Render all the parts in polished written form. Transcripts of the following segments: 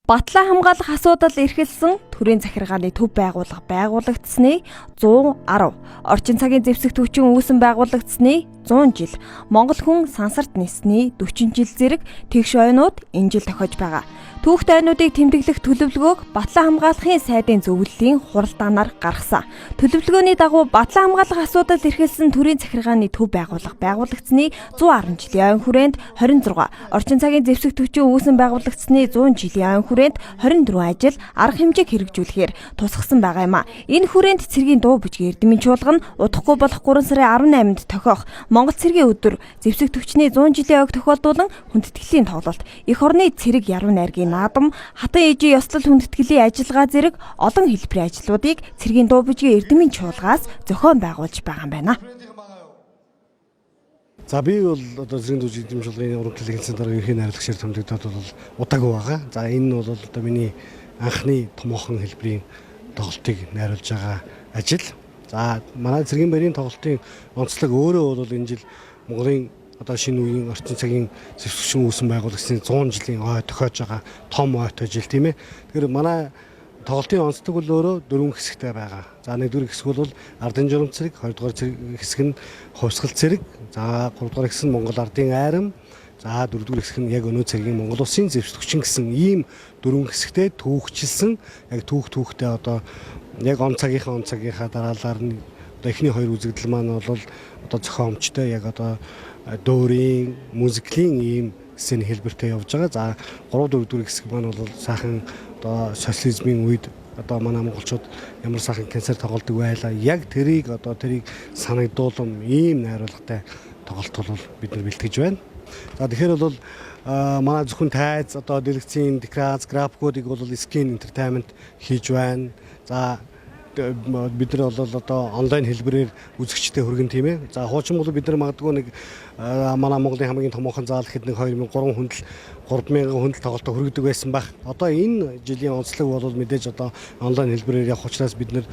Батлан хамгаалах асуудал эрхэлсэн төрийн захиргааны төв байгууллага байгуулагдсны 110, орчин цагийн зэвсэг төвчин үүсэн байгуулагдсны 100 жил, Монгол хүн сансарт нисний 40 жил зэрэг тэгш ойнууд энэ жил тохиож байгаа. Түүхт ойнуудыг тэмдэглэх төлөвлөгөөг Батлан хамгаалахын сайдын зөвлөлийн хуралдаанаар гаргасан. Төлөвлөгөөний дагуу Батлан хамгаалах асуудал эрхэлсэн төрийн захиргааны төв байгууллага байгуулагдсны 110 жилийн ойн хүрээнд 26, орчин цагийн зэвсэг төвчин үүсэн байгуулагдсны 100 жилийн ойн хүрээнд 24 ажил арга хэмжээг хэрэгжүүлэхээр тусгасан байгаа юм а. Энэ хүрээнд цэргийн дуу бүжгийн эрдэмийн чуулган удахгүй болох 3 сарын 18-нд тохиох Монгол цэргийн өдөр зэвсэг төвчний 100 жилийн ойг тохиолдуулан хүндэтгэлийн тоглолт, эх орны цэрэг яруу найргийн наадам, хатан ээжийн ёслол хүндэтгэлийн ажиллагаа зэрэг олон хэлбэрийн ажлуудыг цэргийн дуу бүжгийн эрдэмийн чуулгаас зохион байгуулж байгаа юм байна. За би бол одоо цэргийн дуу бүжгийн эрдэмийн чуулганы уран бүтээлийн центрийн ерхий найрлагчаар томилогдоод бол удаагүй байгаа. За энэ нь бол одоо миний анхны томоохон хэлбэрийн тоглолтыг найруулж байгаа ажил. За манай цэргийн баярын тоглолтын онцлог өөрөө бол энэ жил Монголын одоо шинэ үеийн орчин цагийн зэвсэгчийн үүсэн байгуулагдсны 100 жилийн ой тохиож байгаа том ойтой жил тийм ээ. Тэгэхээр манай тоглолтын онцлог бол өөрөө 4 хэсэгтэй байгаа. За нэгдүгээр хэсэг бол ардын журам цэрэг, хоёрдугаар хэсэг нь хувьсгал цэрэг, за гуравдугаар хэсэг нь Монгол ардын айрам, за дөрөвдүгээр хэсэг нь яг өнөө цэргийн Монгол улсын зэвсэгчин гэсэн ийм 4 хэсэгтэй түүхчилсэн яг түүхтэй одоо яг он цагийнхаа дараалалаар нь одоо эхний хоёр үзэгдэл маань бол одоо зохиомжтой яг одоо дөөрийн музикийн ийм сцены хэлбэртэй явж байгаа. За 3 4 хэсэг маань бол сайхан одоо социализмын үед одоо манай монголчууд ямар сайхан концерт тоглодог байлаа. Яг тэрийг санагдуулам ийм найруулгатай тоглолт бол бид нар бэлтгэж байна. За тэгэхээр бол манай зөвхөн тайз одоо дэлгэцийн декорац графикуудыг бол Skin Entertainment хийж байна. За бид нар бол одоо онлайн хэлбэрээр үзэгчдэд хүргэн тийм ээ. За хуучин бол бид нар магадгүй нэг манай Монголын хамгийн томоохон заал гэхэд нэг 3000 хүндэл тоглолтоо хүргэдэг байсан баг. Одоо энэ жилийн онцлог бол мэдээж одоо онлайн хэлбэрээр явах учраас бид нар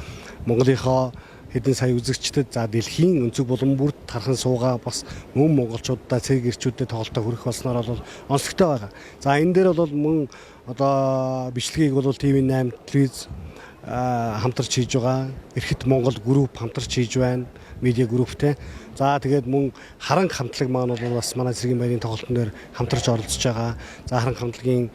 Монголынхоо хэдэн сая үзэгчдэд за дэлхийн өнцөг булан бүрт тархан суугаа бас мөн монголчуудаа цэрэг ирчүүдэд тоглолтоо хүргэх болсноор бол онцлогтой байгаа. За энэ дээр бол мөн одоо бичлэгийг бол TV8 телевиз хамтарч хийж байгаа. Эрхэт Монгол групп хамтарч хийж байна. Медиа групптэй. За тэгээд мөн харанг хамтлаг маань бол бас манай цэргийн баярын тоглолтын дээр хамтарч оролцож байгаа. За харанг хамтлагийн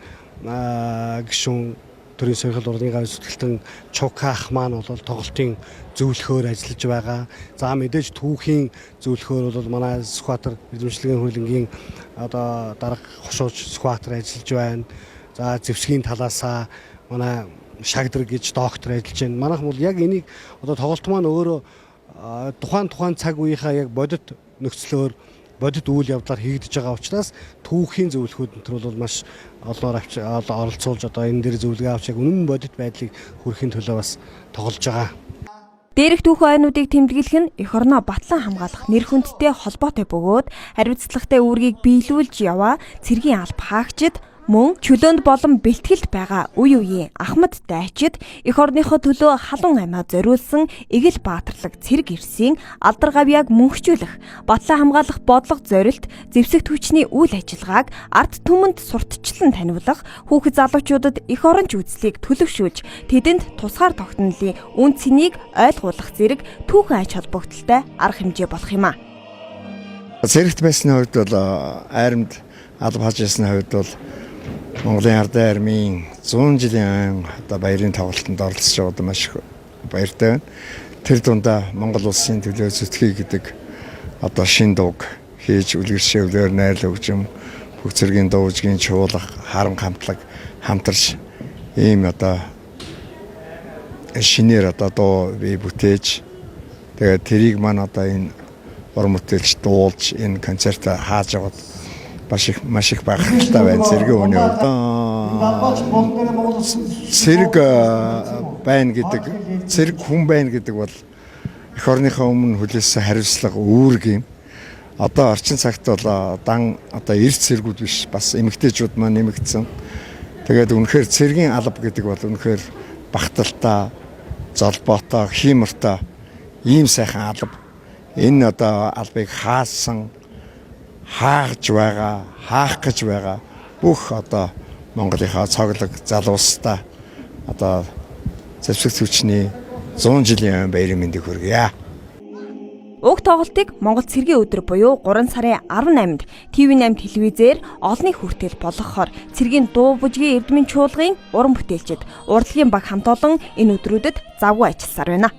гишүүн төрийн сойрхол урлагийн гавь зүтгэлтэн Чуках маань бол тоглолтын зөвлөхөөр ажиллаж байгаа. За мэдээж түүхийн зөвлөхөөр бол манай Сүхбаатар эзэмшлэгийн хуулингийн одоо дарга хошууч Сүхбаатар ажиллаж байна. За зэвсгийн талаасаа манай Шагдар гэж доктор ажиллаж байна. Манайх бол яг энийг одоо тоглолт маань өөрөө тухайн цаг үеийнхаа яг бодит нөхцлөөр бодит үйл явдлаар хийгдэж байгаа учраас түүхийн зөвлөхүүд энэ бол маш олноор оролцуулж одоо энэ дээр зөвлөгөө авч яг үнэн бодит байдлыг хүргэхийн төлөө бас тоглож байгаа. Дээрх түүхэн ойнуудыг тэмдэглэх нь эх орноо батлан хамгаалах нэр хүндтэй холбоотой бөгөөд хариуцлагатай үүргийг биелүүлж яваа цэргийн алба хаагчид мөн чөлөөнд болон бэлтгэлд байгаа үе үеийн Ахмад дайчид эх орныхоо төлөө халуун амиа зориулсан Игэл Баатарлаг цэрэг ирсийн алдар гавьяаг мөнхжүүлэх, батлан хамгаалах бодлого зорилт, зэвсэг төвчний үйл ажиллагааг ард түмэнд сурталчлан таниулах, хүүхэд залуучуудад эх оронч үзлийг төлөвшүүлж, тэдэнд тусгаар тогтнолын үн цэнийг ойлгуулах зэрэг түүхэн ач холбогдолтой арга хэмжээ болох юм а. Цэрэгт байсны хувьд бол айрамд алба хааж ясны хувьд бол Монголын ардын армийн 100 жилийн одоо баярын тоглолтод оролцож байгаад маш их баяртай байна. Тэр дундаа Монгол улсын төлөө зүтгэе гэдэг одоо шин дууг хийж үлгэршээлээр найрлаг хөгжим бүх цэргийн дуу бүжгийн чуулга харанг хамтлаг хамтарч ийм одоо шинээр одоо дуу бий бүтээж тэгээд тэрийг маань одоо энэ уран бүтээлч дуулж энэ концерт хааж яваад маш их багталтай байна цэргийн үний хувьд. Цэрэг байна гэдэг, цэрэг хүн байна гэдэг бол эх орныхоо өмнө хүлээсэн хариуцлага үүрэг юм. Одоо орчин цагт бол дан одоо эрс цэргүүд биш бас эмэгтэйчүүд маань нэмэгдсэн. Тэгээд үнэхээр цэргийн алба гэдэг бол үнэхээр багталтай, золбоотой, хиймортой ийм сайхан алба. Энэ одоо албыг хаасан хааж байгаа, хаах гэж байгаа бүх одоо Монголынхаа цоглог залуустай одоо зэвсэг түвшний 100 жилийн баярын мэндийг хүргье. Уг тоглолтыг Монгол цэргийн өдөр буюу 3 сарын 18-нд ТV8 телевизээр олонний хүртэл болгохоор цэргийн дуу бүжгийн эрдмийн чуулгын уран бүтээлчид урлагийн баг хамт олон энэ өдрүүдэд завгүй ажилласаар байна.